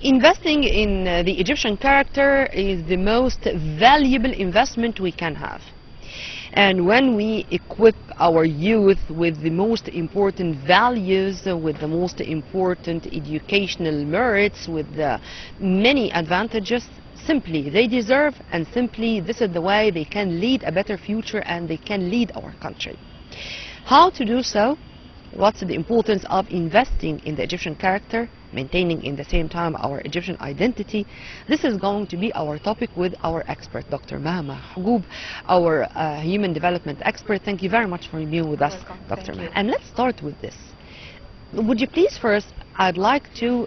Investing in the Egyptian character is the most valuable investment we can have. And when we equip our youth with the most important values, with the most important educational merits, with the many advantages, simply they deserve, and simply this is the way they can lead a better future and they can lead our country. How to do so? What's the importance of investing in the Egyptian character, maintaining in the same time our Egyptian identity? This is going to be our topic with our expert, Dr. Maha Mahgoub, our human development expert. Thank you very much for being with us, Dr. Maha. And let's start with this. Would you please first, I'd like to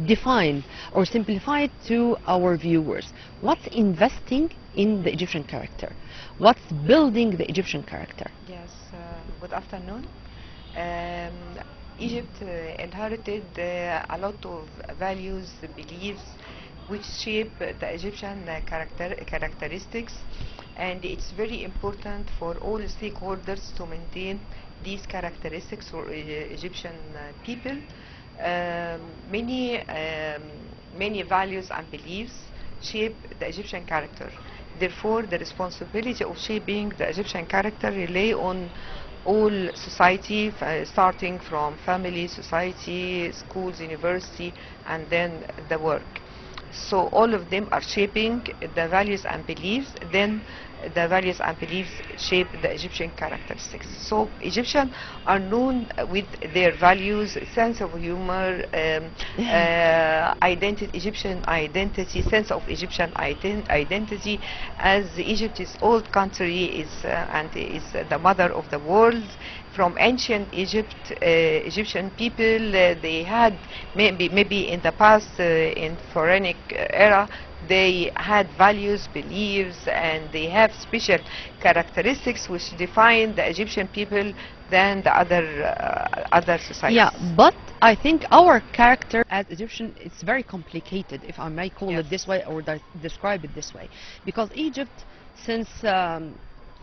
define or simplify it to our viewers. What's investing in the Egyptian character? What's building the Egyptian character? Yes, good afternoon. Egypt inherited a lot of values, beliefs, which shape the Egyptian characteristics, and it's very important for all stakeholders to maintain these characteristics for Egyptian people. Many values and beliefs shape the Egyptian character. Therefore, the responsibility of shaping the Egyptian character rely on all society, starting from family, society, schools, university, and then the work. So all of them are shaping the values and beliefs. Then the values and beliefs shape the Egyptian characteristics. So Egyptians are known with their values, sense of humor, Egyptian identity, sense of Egyptian identity, as Egypt is old country and is the mother of the world. From ancient Egypt, Egyptian people, they had maybe in the past, in pharaonic era, they had values, beliefs, and they have special characteristics which define the Egyptian people than the other societies. Yeah, but I think our character as Egyptian, it's very complicated, if I may call it this way or describe it this way, because Egypt, since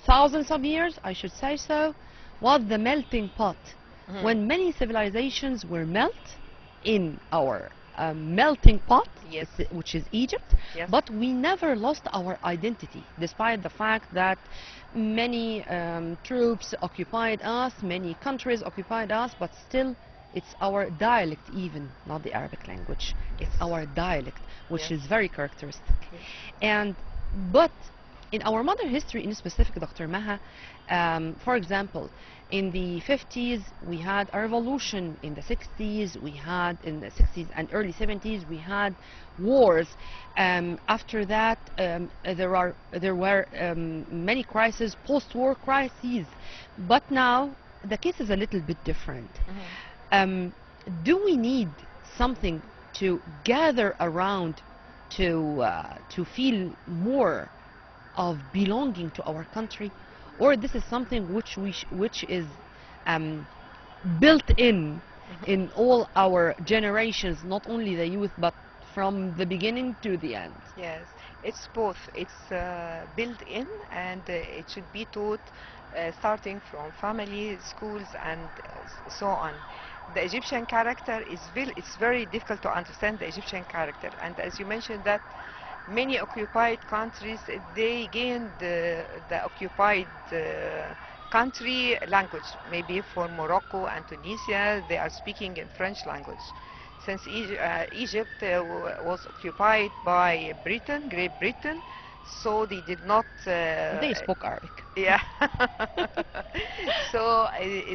thousands of years, I should say so, was the melting pot. When many civilizations were melt in our melting pot, which is Egypt, but we never lost our identity, despite the fact that many troops occupied us, many countries occupied us, but still it's our dialect, even not the Arabic language. It's our dialect, which is very characteristic. But in our modern history, in specific, Dr. Maha, for example, in the 50s we had a revolution, in the 60s we had, in the 60s and early 70s we had wars. After that there were many crises, post-war crises, but now the case is a little bit different. Do we need something to gather around to feel more of belonging to our country, or this is something which is built in all our generations, not only the youth but from the beginning to the end? Yes, it's both. It's built in, and it should be taught starting from family, schools, and so on. The Egyptian character it's very difficult to understand the Egyptian character, and as you mentioned that many occupied countries, they gained the occupied country language. Maybe for Morocco and Tunisia, they are speaking in French language. Since Egypt was occupied by Britain, Great Britain, so they did not... they spoke Arabic. Yeah. So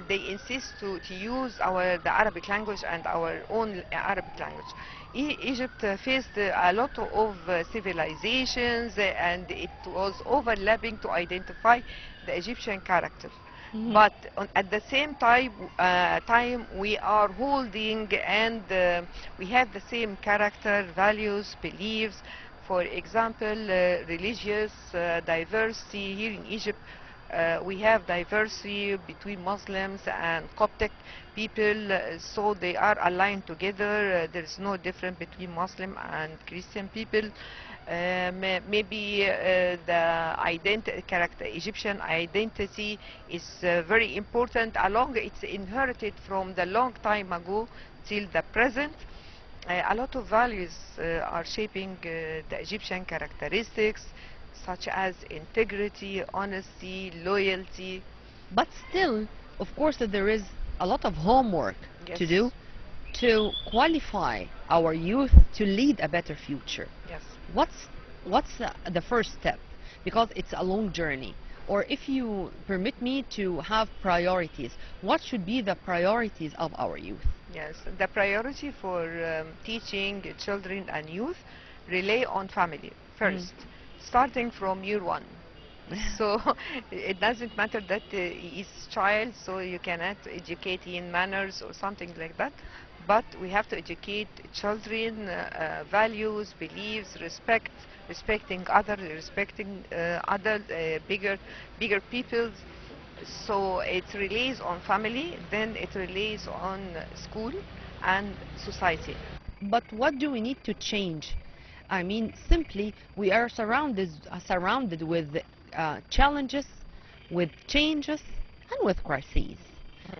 they insist to use the Arabic language and our own Arabic language. Egypt faced a lot of civilizations, and it was overlapping to identify the Egyptian character. But at the same time we are holding and we have the same character, values, beliefs. For example, religious diversity. Here in Egypt we have diversity between Muslims and Coptic people, so they are aligned together. There is no difference between Muslim and Christian people. Maybe the Egyptian identity is very important, along it's inherited from the long time ago till the present. A lot of values are shaping the Egyptian characteristics, such as integrity, honesty, loyalty. But still, of course, that there is a lot of homework Yes. to do to qualify our youth to lead a better future. Yes. What's the first step? Because it's a long journey. Or if you permit me to have priorities, what should be the priorities of our youth? Yes. The priority for teaching children and youth rely on family first, starting from year one. So it doesn't matter that he is child, so you cannot educate in manners or something like that. But we have to educate children values, beliefs, respecting others, respecting other bigger peoples. So it relies on family, then it relies on school and society. But what do we need to change? I mean, simply we are surrounded with challenges, with changes, and with crises.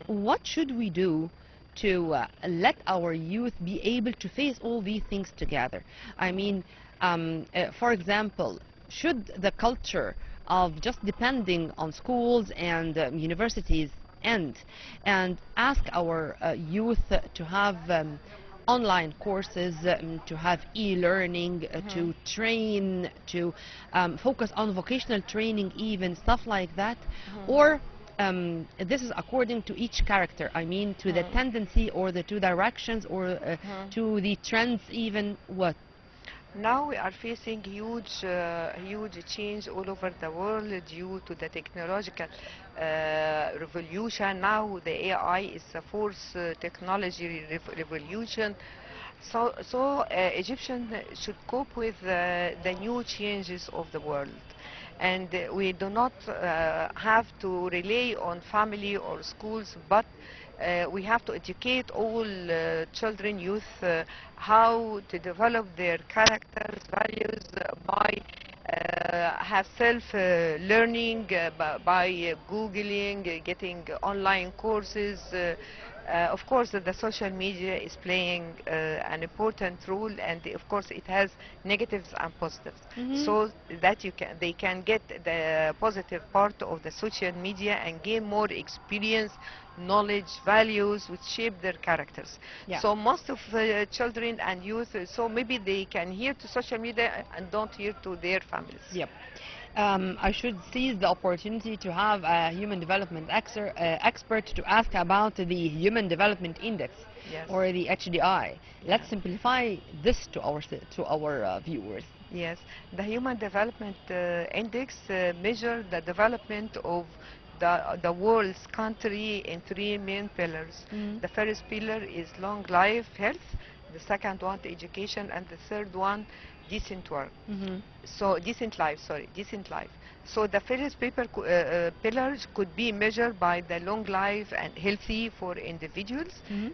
What should we do to let our youth be able to face all these things together? I mean, for example, should the culture of just depending on schools and universities end, and ask our youth to have online courses, to have e-learning, to train, to focus on vocational training, even stuff like that? Or this is according to each character, I mean, to the tendency or the two directions, or to the trends even? What? Now we are facing huge change all over the world due to the technological revolution. Now the AI is a fourth technology revolution. So Egyptians should cope with the new changes of the world. And we do not have to rely on family or schools, but we have to educate all children, youth, how to develop their characters, values by have self-learning, by Googling, getting online courses. Of course, the social media is playing an important role, and of course, it has negatives and positives. So that they can get the positive part of the social media and gain more experience, knowledge, values, which shape their characters. Yeah. So most of children and youth, so maybe they can hear to social media and don't hear to their families. Yep. I should seize the opportunity to have a human development expert to ask about the Human Development Index, Yes. or the HDI. Let's simplify this to our viewers. Yes, the Human Development Index measures the development of the world's country in three main pillars. The first pillar is long life health, the second one education, and the third one decent work. So decent life, sorry, decent life. So the first pillars could be measured by the long life and healthy for individuals.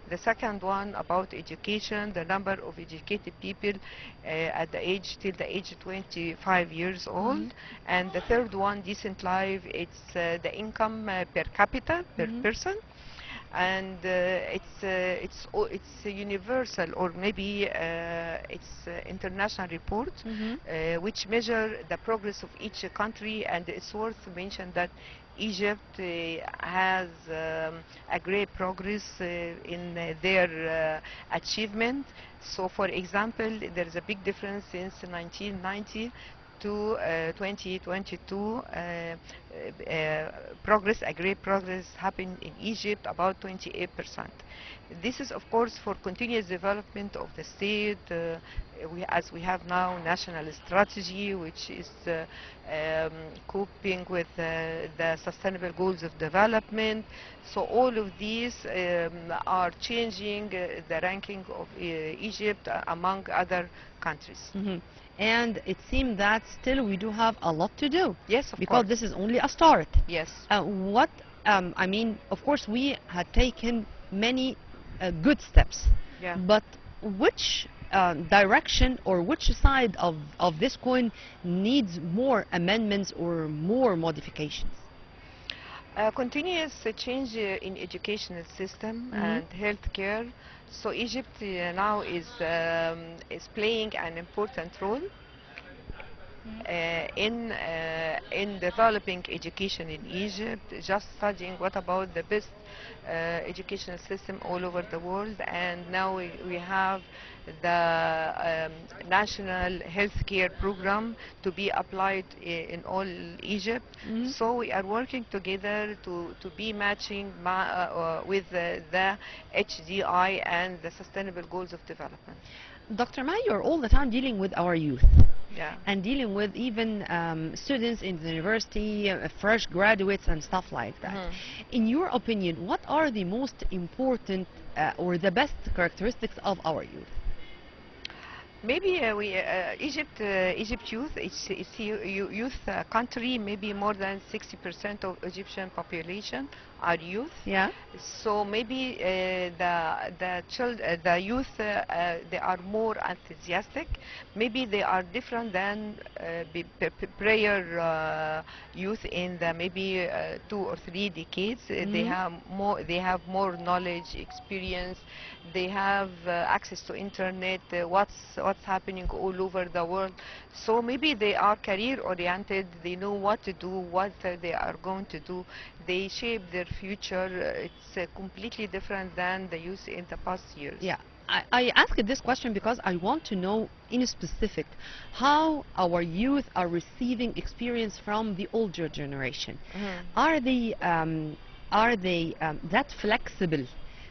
The second one about education, the number of educated people at the age till the age of 25 years old. And the third one, decent life, it's the income per capita per person. And it's a universal, or maybe it's international report which measure the progress of each country. And it's worth to mention that Egypt has a great progress in their achievement. So for example, there is a big difference since 1990 to 2022. A great progress happened in Egypt, about 28%. This is of course for continuous development of the state. As we have now national strategy, which is coping with the sustainable goals of development. So all of these are changing the ranking of Egypt among other countries. And it seems that still we do have a lot to do. Yes, of because course. this is only a start. Yes. I mean, of course, we had taken many good steps. Yeah. But which direction or which side of this coin needs more amendments or more modifications? Continuous change in educational system Hmm. and healthcare. So Egypt now is playing an important role in developing education in Egypt, just studying what about the best educational system all over the world, and now we have the national healthcare program to be applied in all Egypt. Hmm. So we are working together to be matching with the HDI and the Sustainable Goals of Development. Dr. Ma, you're all the time dealing with our youth Yeah. and dealing with even students in the university, fresh graduates and stuff like that. Mhm. In your opinion, what are the most important or the best characteristics of our youth? Maybe Egypt youth, it's youth country. Maybe more than 60% of Egyptian population are youth. Yeah. So maybe the youth, they are more enthusiastic. Maybe they are different than prior youth in the maybe 2 or 3 decades. Hmm. They have more knowledge, experience. They have access to internet. What's happening all over the world. So maybe they are career oriented. They know what to do, what they are going to do. They shape their future. It's completely different than the youth in the past years. Yeah. I asked this question because I want to know in specific how our youth are receiving experience from the older generation. Mhm. Are they that flexible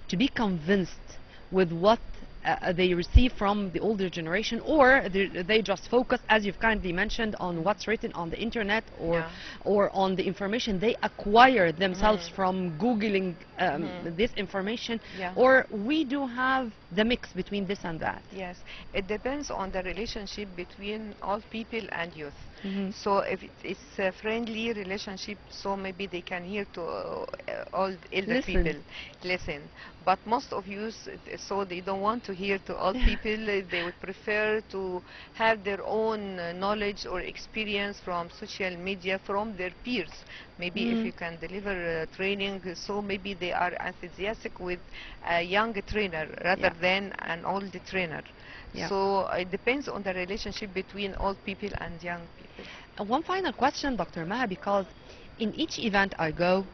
to be convinced with what they receive from the older generation, or they just focus, as you've kindly mentioned, on what's written on the internet, Yeah. or on the information they acquire themselves Mhm. from googling Mhm. this information, Yeah. or we do have the mix between this and that? Yes, it depends on the relationship between old people and youth. Hmm. So if it's a friendly relationship, so maybe they can hear to old elder people, Listen. listen. But most of youth, so they don't want to hear to old people. They would prefer to have their own knowledge or experience from social media, from their peers. Maybe if Mm. you can deliver training, so maybe they are enthusiastic with a young trainer rather Yeah. than an old trainer. Yeah. So it depends on the relationship between old people and young people. One final question, Dr. Maha, because in each event I go,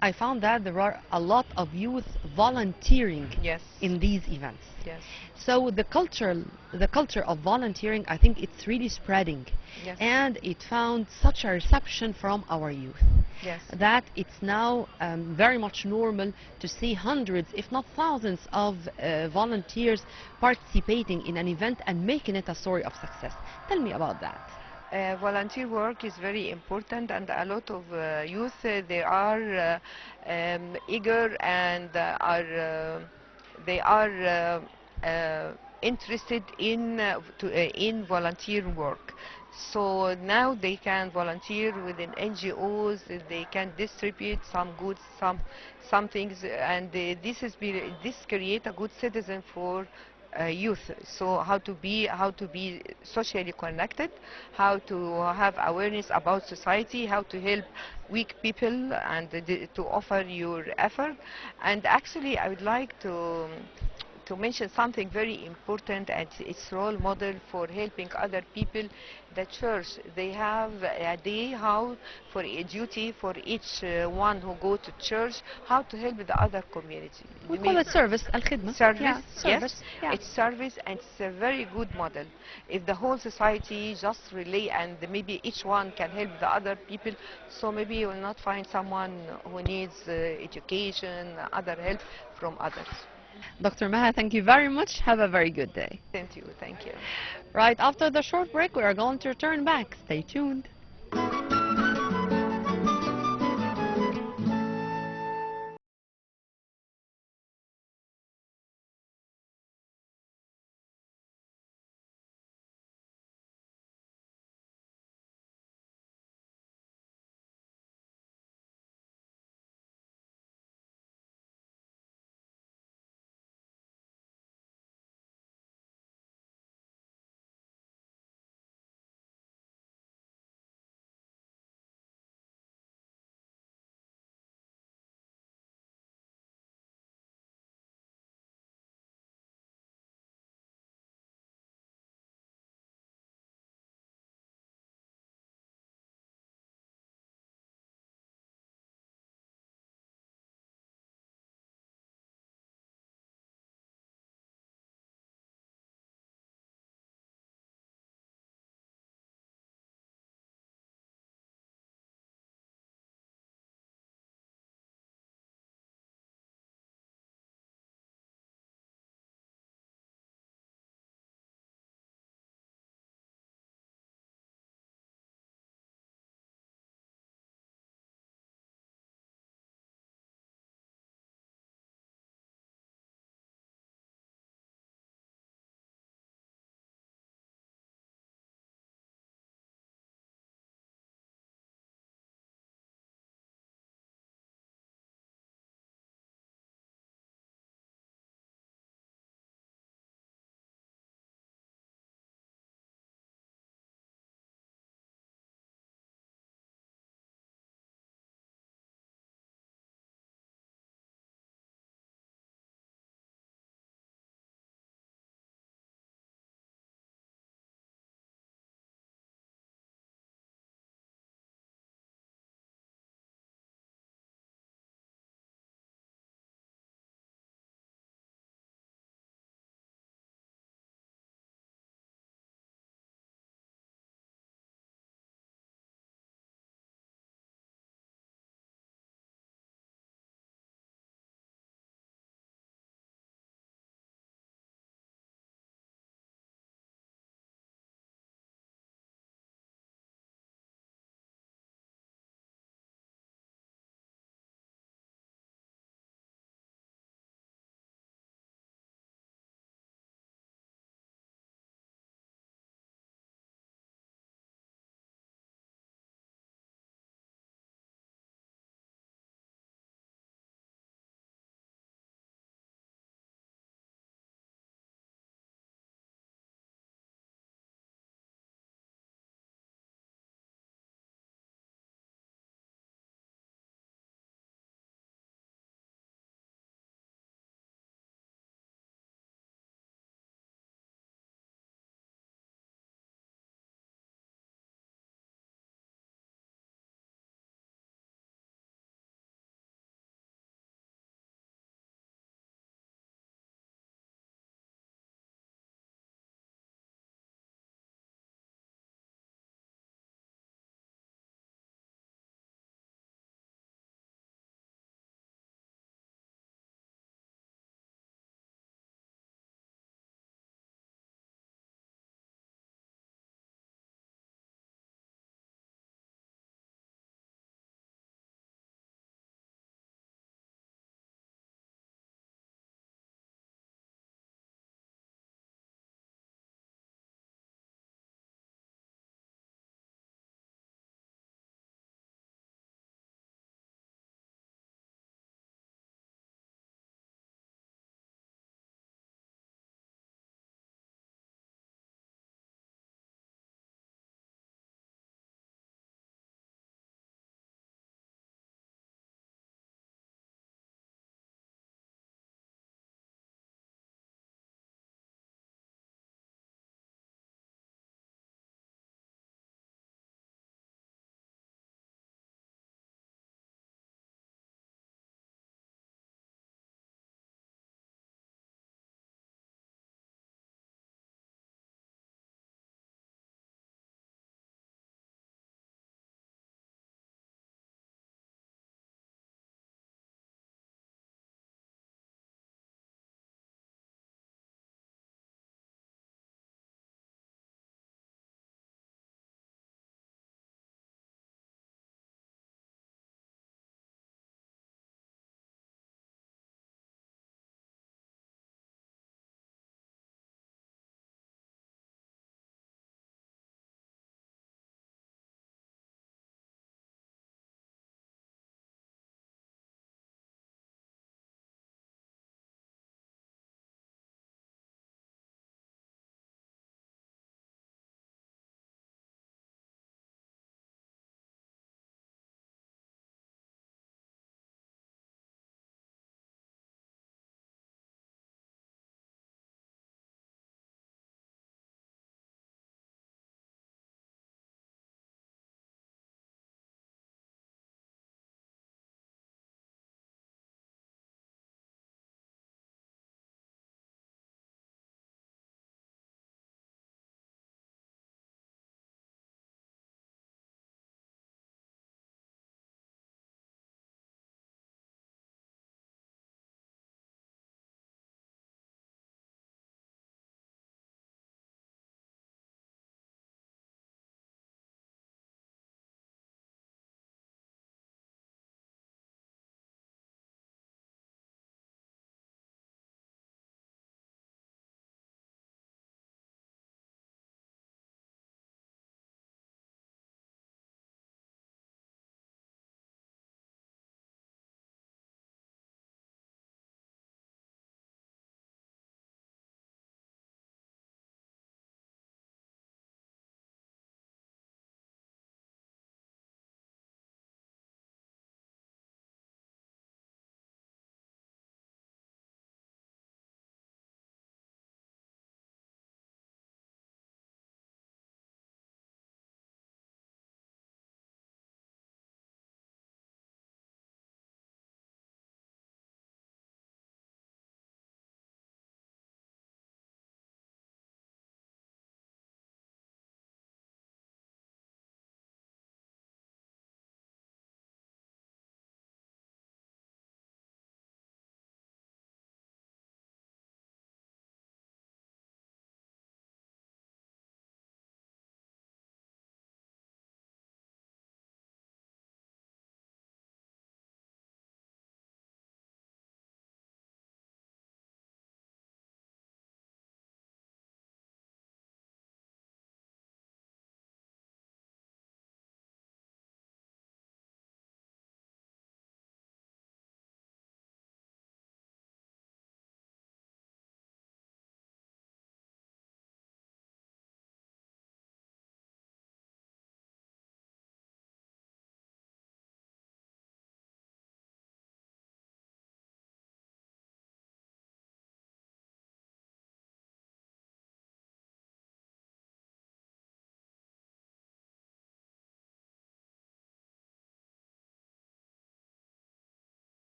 I found that there are a lot of youth volunteering Yes, in these events. yes, So the culture of volunteering, I think it's really spreading, yes, and it found such a reception from our youth yes. that it's now very much normal to see hundreds, if not thousands, of volunteers participating in an event and making it a story of success. Tell me about that. Volunteer work is very important, and a lot of youth they are eager and they are interested in volunteer work. So now they can volunteer within NGOs. They can distribute some goods, some things, and this create a good citizen for youth. So how to be socially connected, how to have awareness about society, how to help weak people, and to offer your effort. And actually, I would like to mention something very important, and it's role model for helping other people. The church, they have a day how for a duty for each one who go to church, how to help the other community. We call it service, الخدمة. Service, Yeah, yes, service. Yeah. it's service, and it's a very good model. If the whole society just relay and maybe each one can help the other people, so maybe you will not find someone who needs education, other help from others. Dr. Maha, thank you very much. Have a very good day. Thank you, thank you. Right after the short break, we are going to return back. Stay tuned.